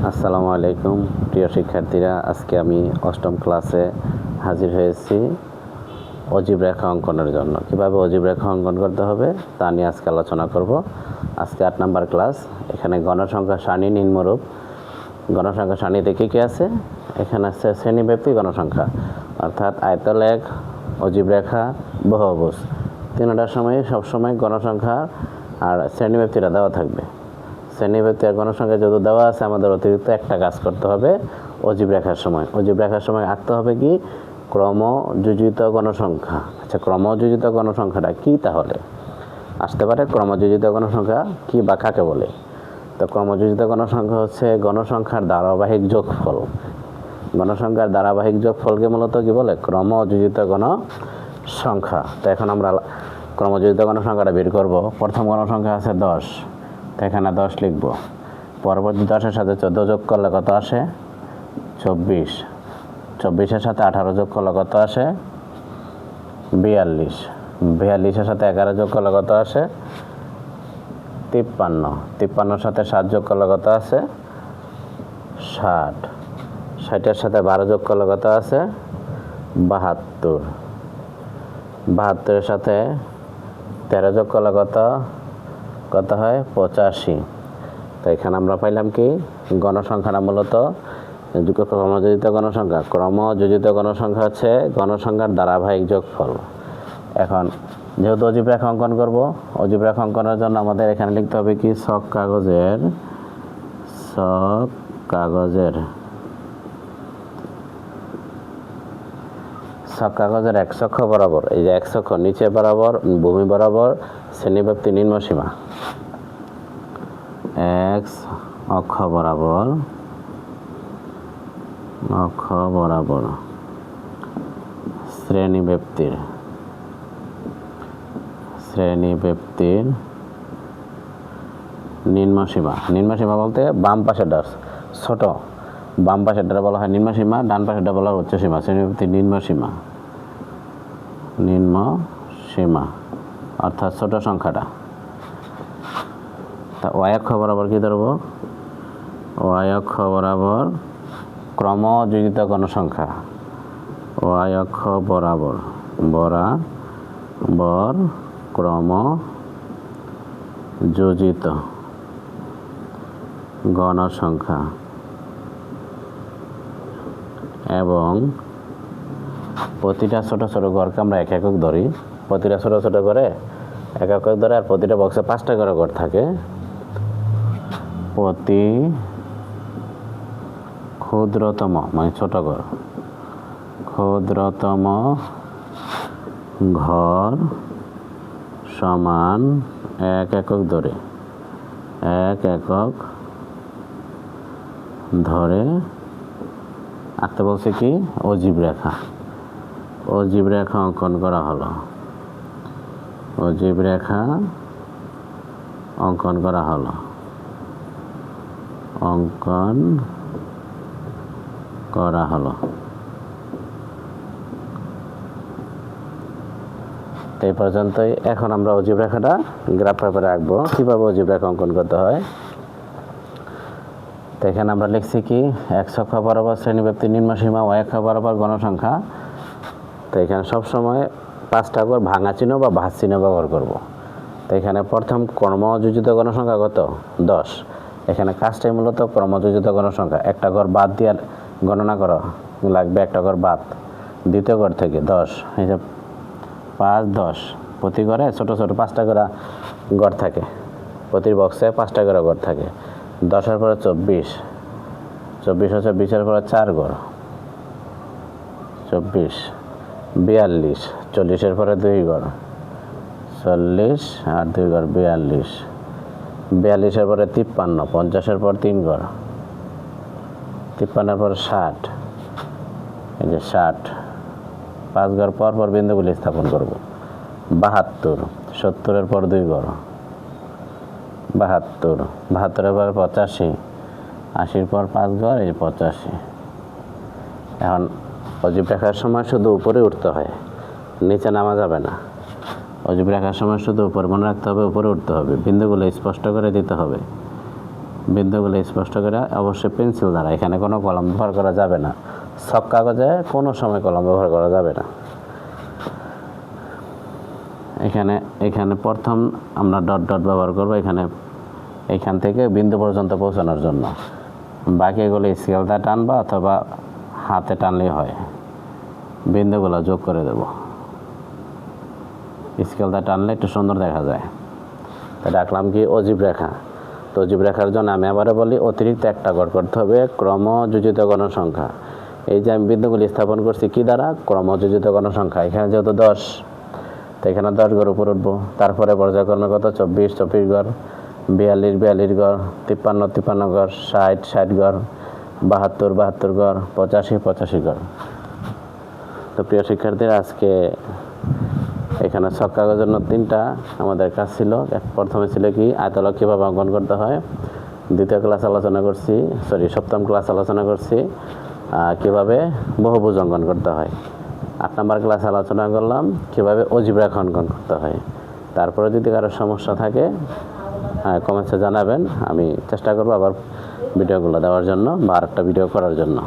আসসালামু আলাইকুম প্রিয় শিক্ষার্থীরা, আজকে আমি অষ্টম ক্লাসে হাজির হয়েছি অজীব রেখা অঙ্কনের জন্য। কিভাবে অজীব রেখা অঙ্কন করতে হবে তা নিয়ে আজকে আলোচনা করব। আজকে 8 নম্বর ক্লাস। এখানে গণসংখ্যা সারণী নিম্নরূপ। গণসংখ্যা সারণীতে কী কী আছে? এখানে আছে শ্রেণীব্যাপ্তি গণসংখ্যা, অর্থাৎ আয়তলেখ, অজীব রেখা, বহুভুজ, তিনটার সময় সবসময় গণসংখ্যা আর শ্রেণীব্যাপ্তিটা দেওয়া থাকবে। শ্রেণীব্যাপ্তি আর গণসংখ্যা যত দেওয়া আছে, আমাদের অতিরিক্ত একটা কাজ করতে হবে অজীব রেখার সময়। অজীব রেখার সময় আঁকতে হবে কি? ক্রমযোজিত গণসংখ্যা। আচ্ছা, ক্রমযোজিত গণসংখ্যাটা কি তাহলে? আসতে পারে ক্রমযোজিত গণসংখ্যা কি বা কাকে বলে? তো ক্রমযোজিত গণসংখ্যা হচ্ছে গণসংখ্যার ধারাবাহিক যোগফল। গণসংখ্যার ধারাবাহিক যোগফলকে মূলত কি বলে? ক্রমযোজিত গণসংখ্যা। তো এখন আমরা ক্রমযোজিত গণসংখ্যাটা বের করব। প্রথম গণসংখ্যা আছে 10, তো এখানে 10 লিখব। পরবর্তী 10-এর সাথে 14 যোগ করলে কত আসে? 24। 24-এর সাথে 18 যোগ করলে কত আসে? 42। 42-এর সাথে 11 যোগ করলে কত আসে? 53। 53-এর সাথে 7 যোগ করলে কত আছে? 60। 60-এর সাথে 12 যোগ করলে কত আছে? 72। 72-এর সাথে 13 যোগ করলে কত হয়? 85। তো এখানে আমরা পাইলাম কি? গণসংখ্যাটা মূলত ক্রমযোজিত গণসংখ্যা। ক্রমযোজিত গণসংখ্যা হচ্ছে গণসংখ্যার ধারাবাহিক যোগফল। এখন যেহেতু অজীব রেখা অঙ্কন করব, অজীব রেখা অঙ্কনের জন্য আমাদের এখানে লিখতে হবে কি? ছক কাগজের এক অক্ষ বরাবর, এই যে এক অক্ষ নিচে বরাবর, ভূমি বরাবর শ্রেণীব্যাপ্তি নিম্নসীমা। এক অক্ষ বরাবর শ্রেণীব্যাপ্তির নিম্নসীমা। নিম্নসীমা বলতে বাম পাশেরটা ছোট, বাম পাশেরটা বলা হয় নিম্নসীমা, ডান পাশেরটা বলা হয় উচ্চসীমা। শ্রেণীব্যাপ্তির নিম্নসীমা অর্থাৎ ছোট সংখ্যাটা। তা ওয়াই অক্ষ বরাবর কি ধরবো? ওয়াই অক্ষ বরাবর ক্রমযোজিত গণসংখ্যা। ওয়াই অক্ষ বরাবর ক্রমযোজিত গণসংখ্যা এবং প্রতিটা ছোট ছোট ঘরকে আমরা এক একক ধরি। প্রতিটা ছোট ছোট ঘরে এক একক ধরে, আর প্রতিটা বক্সে 5টা করে ঘর থাকে। প্রতি ক্ষুদ্রতম মানে ছোট ঘর, ক্ষুদ্রতম ঘর সমান এক একক ধরে আঁকতে বলছে কি? অজীব রেখা। অজীব রেখা অঙ্কন করা হলো। অজীব রেখা অঙ্কন করা হলো। এই পর্যন্তই। এখন আমরা অজীব রেখাটা গ্রাফ পেপারে আঁকবো। কীভাবে অজীব রেখা অঙ্কন করতে হয়? তো এখানে আমরা লিখছি কি? এক অক্ষ বরাবর শ্রেণীব্যাপ্তি নিম্নসীমা, ওয়াই অক্ষ বরাবর গণসংখ্যা। তো এখানে সবসময় 5টা ঘর ভাঙা চিহ্ন বা ভাঁজ চিহ্ন ব্যবহার করব। তো এখানে প্রথম ক্রমযোজিত গণসংখ্যা কত? 10। এখানে কাজটাই মূলত ক্রমযোজিত গণসংখ্যা। একটা ঘর বাদ দিয়ে গণনা করা লাগবে, একটা ঘর বাদ। দ্বিতীয় ঘর থেকে 10, এই যে 5, 10। প্রতি ঘরে ছোটো ছোটো 5টা করে ঘর থাকে। প্রতি বক্সে 5টা করে ঘর থাকে। 10-এর পরে 24, 24 হচ্ছে 20-এর পরে 4 ঘর, 24, 42, 40-এর পরে 2 ঘর, 40 আর 2 ঘর 42, 42-এর পরে 53, 50-এর পর 3 ঘর, 53-এর পর 60, এই যে 60, 5 ঘর পর পর বিন্দুগুলি স্থাপন করব। 72, 70-এর পর 2 ঘর, 72, 72-এর পর 85, 80-র পর 5 ঘর, এই 85। এখন অজীব রেখার সময় শুধু উপরে উঠতে হয়, নিচে নামা যাবে না। অজীব রেখার সময় শুধু উপরে মনে রাখতে হবে, উপরে উঠতে হবে, বিন্দুগুলো স্পষ্ট করে দিতে হবে। বিন্দুগুলো স্পষ্ট করে অবশ্যই পেন্সিল দ্বারা, এখানে কোনো কলম ব্যবহার করা যাবে না। সব কাগজে কোনো সময় কলম ব্যবহার করা যাবে না। এখানে প্রথম আমরা ডট ডট ব্যবহার করব এখান থেকে বিন্দু পর্যন্ত পৌঁছানোর জন্য। বাকি এগুলো স্কেল দিয়ে টানবা অথবা হাতে টানলেই হয়। বিন্দুগুলো যোগ করে দেব। স্কেল দিয়ে টানলে একটু সুন্দর দেখা যায়। তো ডাকলাম কি অজীব রেখা। তো অজীব রেখার জন্য আমি আবারও বলি, অতিরিক্ত একটা গড় করতে হবে ক্রমযোজিত গণসংখ্যা। এই যে আমি বিন্দুগুলি স্থাপন করছি কি দ্বারা? ক্রমযোজিত গণসংখ্যা। এখানে যেহেতু 10, তো এখানে 10 গড় উপর উঠবো। তারপরে পর্যায়ক্রমে কত? 24 গড়, 42 গড়, 53 গড়, 60 গড়, 72 গড়, 85 গড়। তো প্রিয় শিক্ষার্থীরা, আজকে এখানে ছক কাগজের জন্য 3টা আমাদের কাজ ছিল। প্রথমে ছিল কি আয়তলক কীভাবে অঙ্কন করতে হয়। দ্বিতীয় ক্লাস আলোচনা করছি, সপ্তম ক্লাস আলোচনা করছি কীভাবে বহুভুজ অঙ্কন করতে হয়। 8 নম্বর ক্লাস আলোচনা করলাম কীভাবে অজীব রেখা অঙ্কন করতে হয়। তারপরে যদি কারো সমস্যা থাকে কমেন্টসে জানাবেন, আমি চেষ্টা করবো আবার ভিডিওগুলো দেওয়ার জন্য বা আরেকটা ভিডিও করার জন্য।